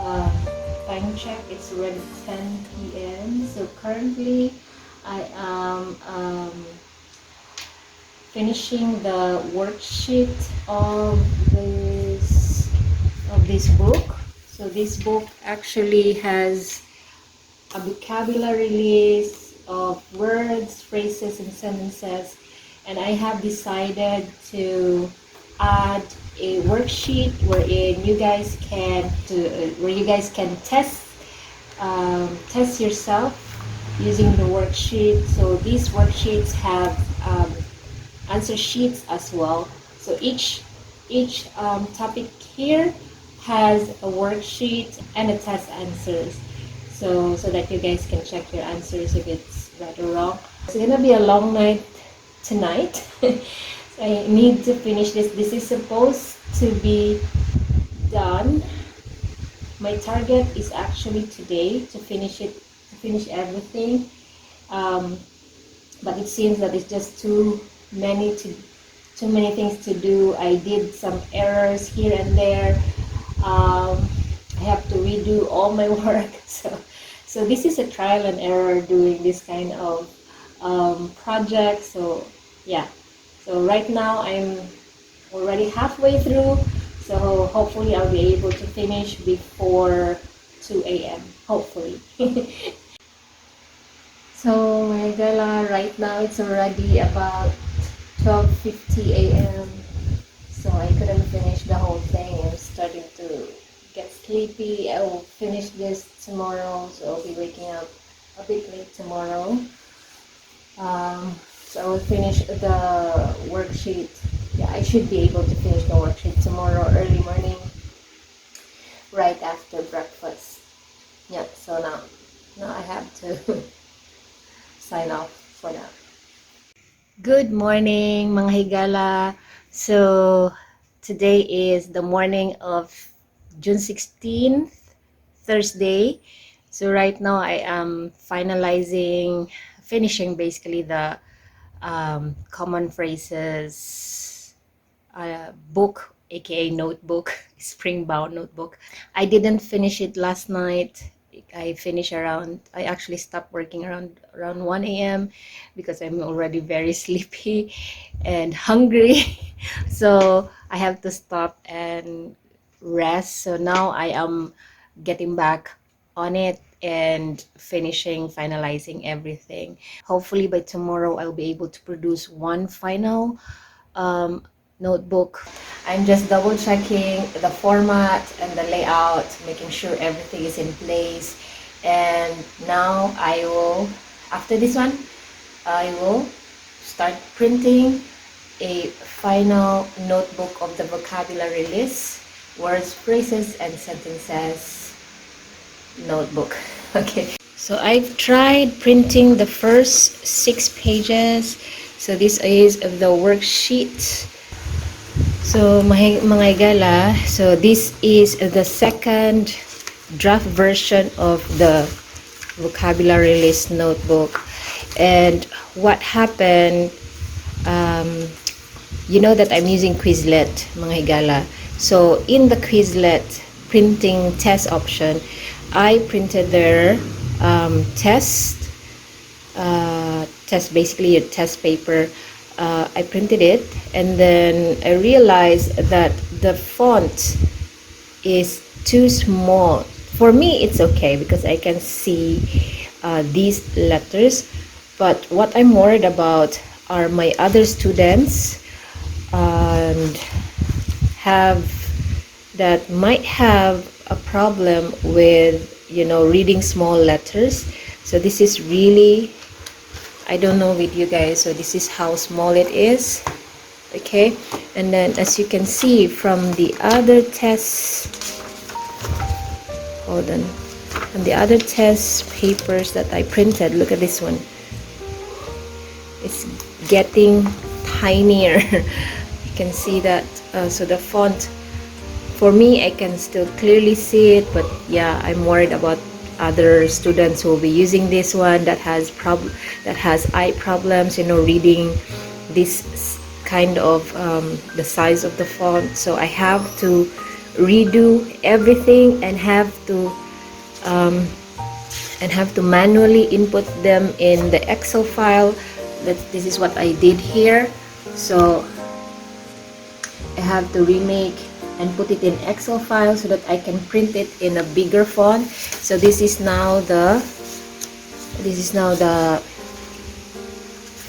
uh, time check. It's already 10 p.m. So currently I am finishing the worksheet of this book. So this book actually has a vocabulary list of words, phrases, and sentences, and I have decided to add a worksheet wherein you guys can test yourself using the worksheet. So these worksheets have answer sheets as well. So each topic here has a worksheet and a test answers. So that you guys can check your answers if it's right or wrong. It's gonna be a long night tonight. So I need to finish this. This is supposed to be done. My target is actually today to finish everything. But it seems that it's just too many things to do. I did some errors here and there. I have to redo all my work. So this is a trial and error doing this kind of project. So yeah. So right now I'm already halfway through. So hopefully I'll be able to finish before 2 a.m. Hopefully. So my gala, right now it's already about 12:50 a.m. So I couldn't finish the whole thing. I'm starting to get sleepy. I will finish this tomorrow, so I'll be waking up a bit late tomorrow. So I will finish the worksheet. Yeah, I should be able to finish the worksheet tomorrow early morning, right after breakfast. Yeah, so now I have to sign off for now. Good morning, mga higala. So today is the morning of June 16th, Thursday. So right now I am finishing basically the common phrases book, aka notebook, spring-bound notebook. I didn't finish it last night. I actually stopped working around 1 a.m. because I'm already very sleepy and hungry. So I have to stop and rest. So now I am getting back on it and finalizing everything. Hopefully by tomorrow I'll be able to produce one final notebook. I'm just double checking the format and the layout, making sure everything is in place. And now after this one, I will start printing a final notebook of the vocabulary list, words, phrases, and sentences notebook. Okay. So I've tried printing the first 6 pages. So this is the worksheet. So mga igala, so this is the second draft version of the vocabulary list notebook. And what happened, you know that I'm using Quizlet, mga higala. So in the Quizlet printing test option, I printed their test, basically a test paper. I printed it, and then I realized that the font is too small. For me, it's okay because I can see these letters. But what I'm worried about are my other students and might have a problem with reading small letters. So this is really, I don't know with you guys, so this is how small it is. Okay, and then as you can see from the other tests, hold on, and the other test papers that I printed, look at this one, it's getting tinier. You can see that. So the font, for me, I can still clearly see it, but yeah, I'm worried about other students who will be using this one that has eye problems, reading this kind of the size of the font. So I have to redo everything and have to manually input them in the Excel file. This is what I did here. So I have to remake and put it in Excel file so that I can print it in a bigger font. So this is now the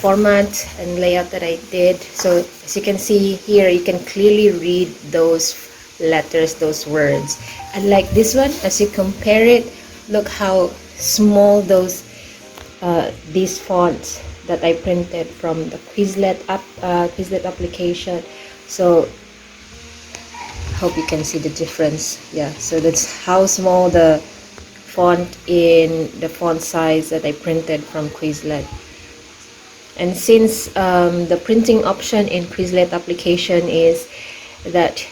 format and layout that I did. So as you can see here, you can clearly read those letters, those words. And like this one, as you compare it, look how small these fonts that I printed from the Quizlet application. So hope you can see the difference. Yeah, so that's how small the font in the font size that I printed from Quizlet. And since the printing option in Quizlet application is that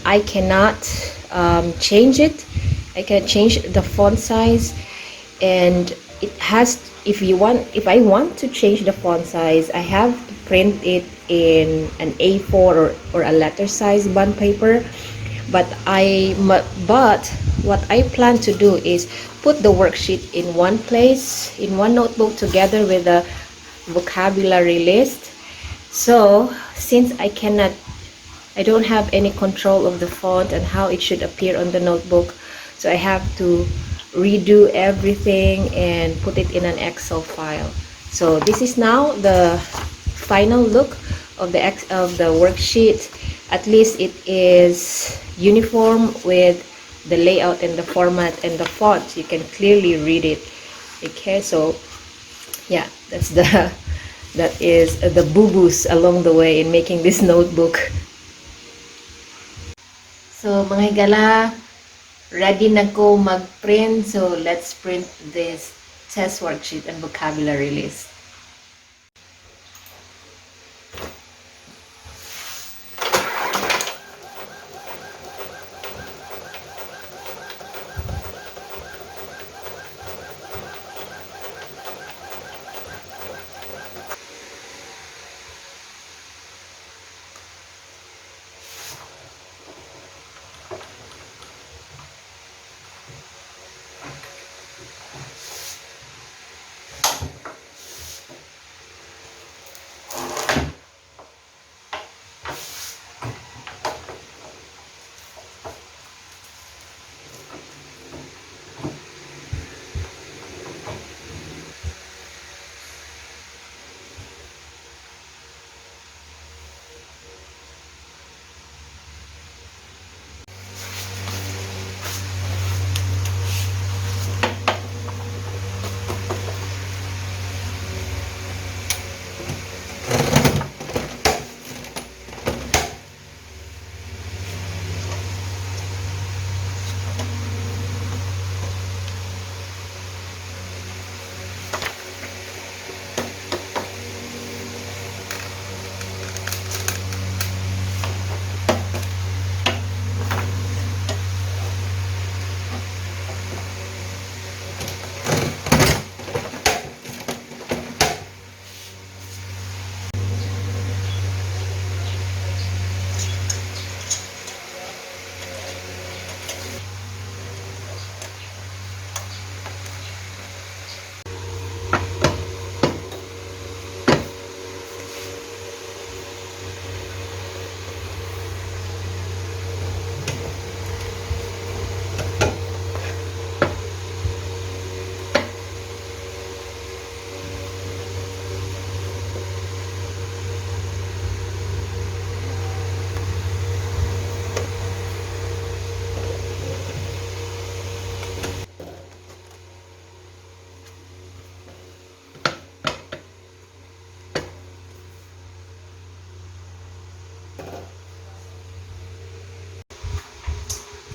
I cannot change it. I can change the font size, and it has, if I want to change the font size, I have to print it in an A4 or a letter size bond paper. But what I plan to do is put the worksheet in one place, in one notebook, together with a vocabulary list. So since I don't have any control of the font and how it should appear on the notebook, so I have to redo everything and put it in an Excel file. So this is now the final look of the worksheet. At least it is uniform with the layout and the format and the font. You can clearly read it. Okay, so yeah, that is the boo-boos along the way in making this notebook. So mga higala, ready na ko mag-print. So let's print this test worksheet and vocabulary list.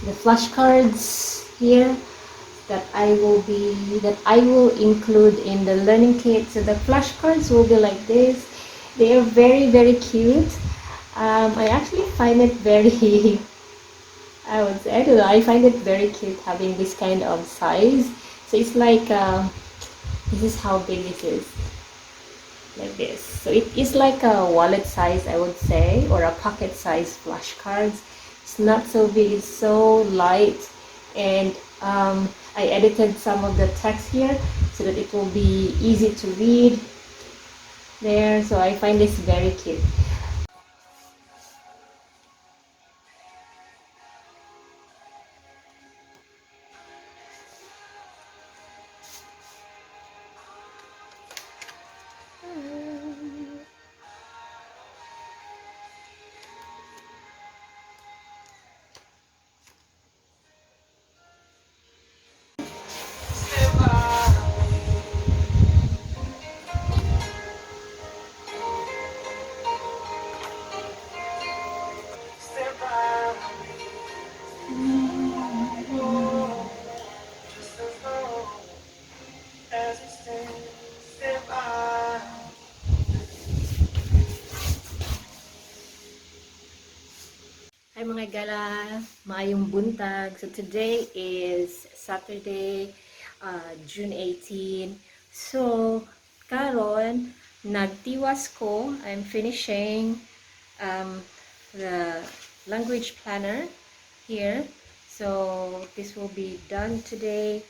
The flashcards here that I will include in the learning kit. So the flashcards will be like this. They are very, very cute. I actually find it very I don't know, I find it very cute having this kind of size. So it's like this is how big this is, like this. So it is like a wallet size, I would say, or a pocket size flashcards. It's not so big, it's so light. And I edited some of the text here so that it will be easy to read there. So I find this very cute. Hi mga gala, maayong buntag. So today is Saturday, June 18. So karon nagtiwas ko. I'm finishing the language planner here. So this will be done today.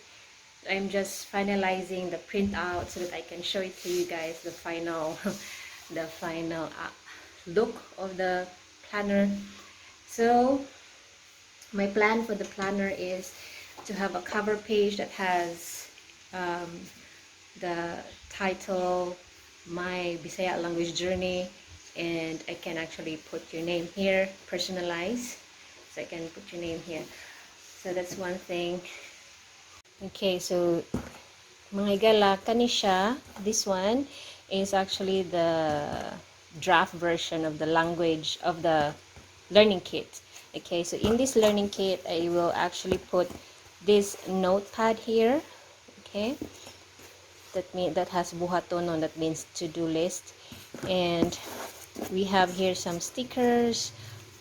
I'm just finalizing the printout so that I can show it to you guys the final the final look of the planner. So my plan for the planner is to have a cover page that has the title, My Bisaya Language Journey, and I can actually put your name here, personalize, so I can put your name here. So that's one thing. Okay, so mga gala, kani siya, this one is actually the draft version of the language of the learning kit. Okay, so in this learning kit I will actually put this notepad here. Okay, that has buhaton on, that means to-do list, and we have here some stickers,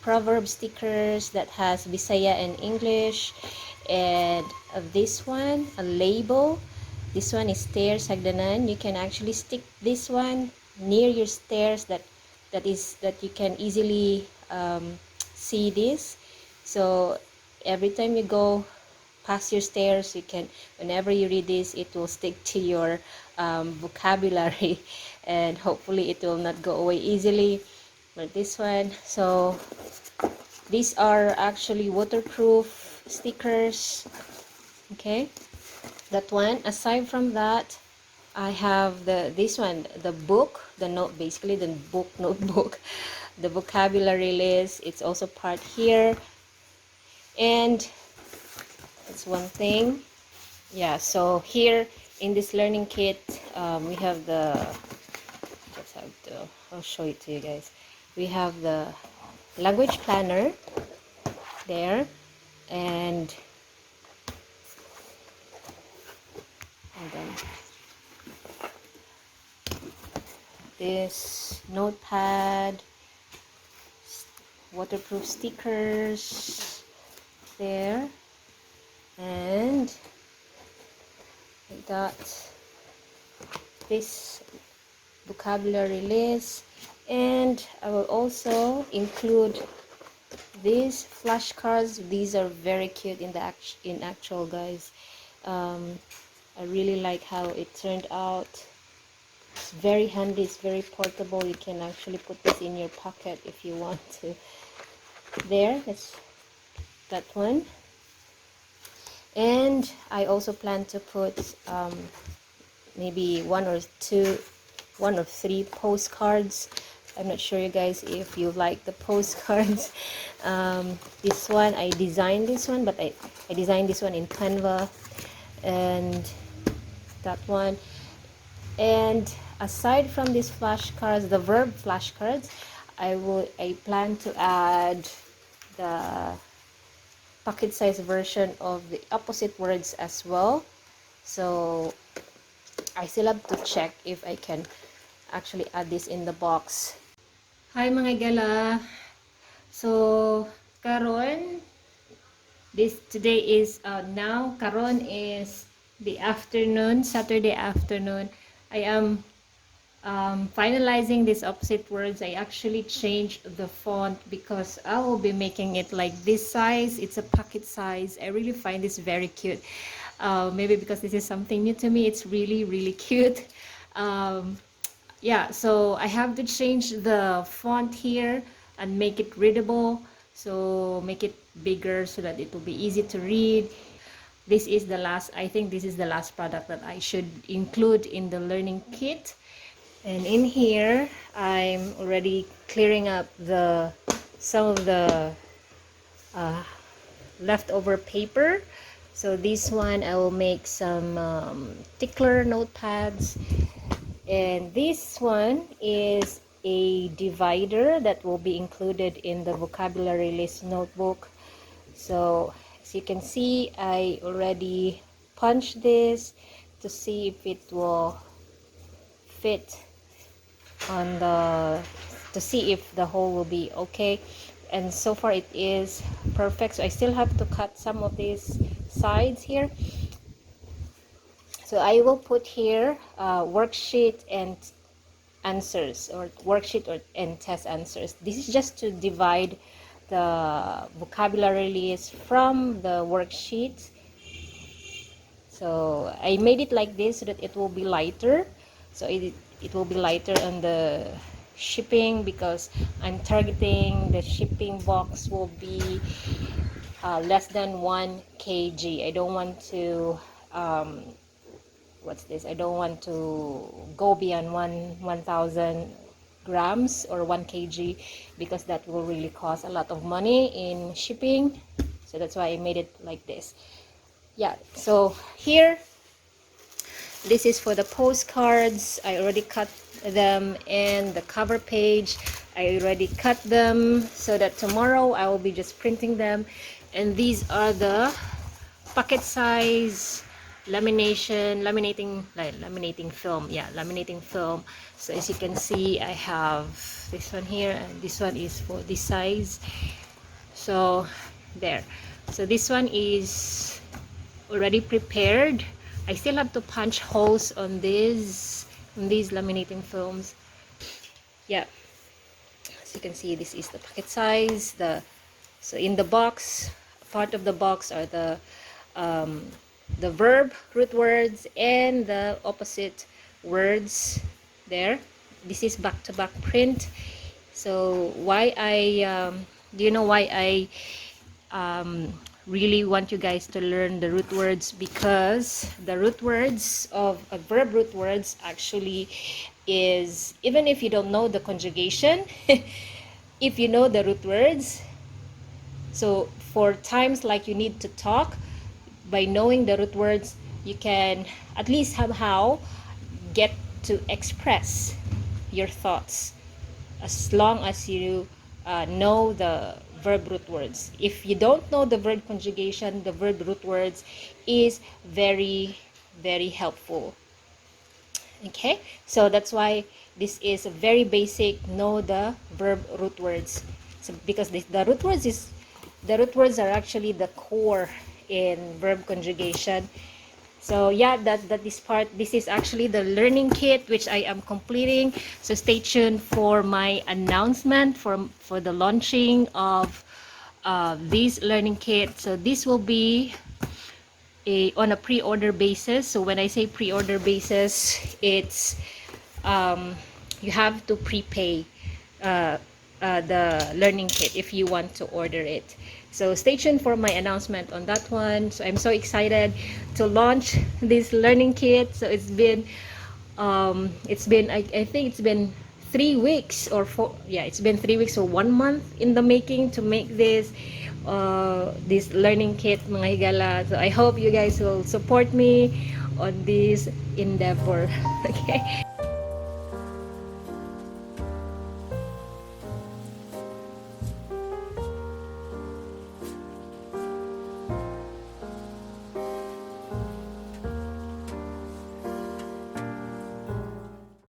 proverb stickers that has Bisaya and English, and this one, a label. This one is stairs hagdanan. You can actually stick this one near your stairs, that you can easily see this. So every time you go past your stairs, you can, whenever you read this, it will stick to your vocabulary, and hopefully it will not go away easily. But this one, so these are actually waterproof stickers. Okay, that one. Aside from that, I have this one, the book, the note, basically the book notebook, the vocabulary list. It's also part here, and that's one thing. Yeah, so here in this learning kit, we have I'll show it to you guys. We have the language planner there, and then this notepad, waterproof stickers there, and I got this vocabulary list, and I will also include these flashcards. These are very cute in actual, guys. I really like how it turned out. It's very handy, it's very portable. You can actually put this in your pocket if you want to. There, that's that one. And I also plan to put maybe one or three postcards. I'm not sure, you guys, if you like the postcards. This one, I designed this one, but I designed this one in Canva, and that one. And aside from these flashcards, the verb flashcards, I plan to add the pocket size version of the opposite words as well. So I still have to check if I can actually add this in the box. Hi mga gala. So karon, today is now karon is the afternoon, Saturday afternoon. I am Finalizing these opposite words, I actually changed the font because I will be making it like this size. It's a pocket size. I really find this very cute. Maybe because this is something new to me, it's really, really cute. Yeah, so I have to change the font here and make it readable. So make it bigger so that it will be easy to read. This is the last, I think this is the last product that I should include in the learning kit. And in here, I'm already clearing up some of the leftover paper. So this one, I will make some tickler notepads. And this one is a divider that will be included in the vocabulary list notebook. So as you can see, I already punched this to see if it will fit on to see if the hole will be okay, and so far it is perfect. So I still have to cut some of these sides here. So I will put here worksheet and answers, or worksheet and test answers. This is just to divide the vocabulary list from the worksheet. So I made it like this so that it will be lighter. So it will be lighter on the shipping, because I'm targeting the shipping box will be less than 1 kg. I don't want to what's this? I don't want to go beyond 1,000 grams or 1 kg, because that will really cost a lot of money in shipping. So that's why I made it like this. Yeah, so here, this is for the postcards. I already cut them, and the cover page, I already cut them so that tomorrow I will be just printing them. And these are the pocket size laminating film. Yeah, laminating film. So as you can see, I have this one here, and this one is for this size. So there. So this one is already prepared. I still have to punch holes on these laminating films. Yeah, as you can see, this is the pocket size. So in the box, part of the box are the verb root words and the opposite words there. This is back-to-back print. So why do you know why I really want you guys to learn the root words? Because the root words of verb root words actually is, even if you don't know the conjugation, if you know the root words, so for times like you need to talk, by knowing the root words, you can at least somehow get to express your thoughts, as long as you know the verb root words. If you don't know the verb conjugation, the verb root words is very, very helpful. Okay, so that's why this is a very basic, know the verb root words. So because the root words are actually the core in verb conjugation. So yeah, this is actually the learning kit which I am completing. So stay tuned for my announcement for the launching of this learning kit. So this will be on a pre-order basis. So when I say pre-order basis, it's you have to prepay the learning kit if you want to order it. So stay tuned for my announcement on that one. So I'm so excited to launch this learning kit. So it's been I think it's been 3 weeks or 4, yeah, it's been 3 weeks or 1 month in the making to make this learning kit, mga higala. So I hope you guys will support me on this endeavor. Okay.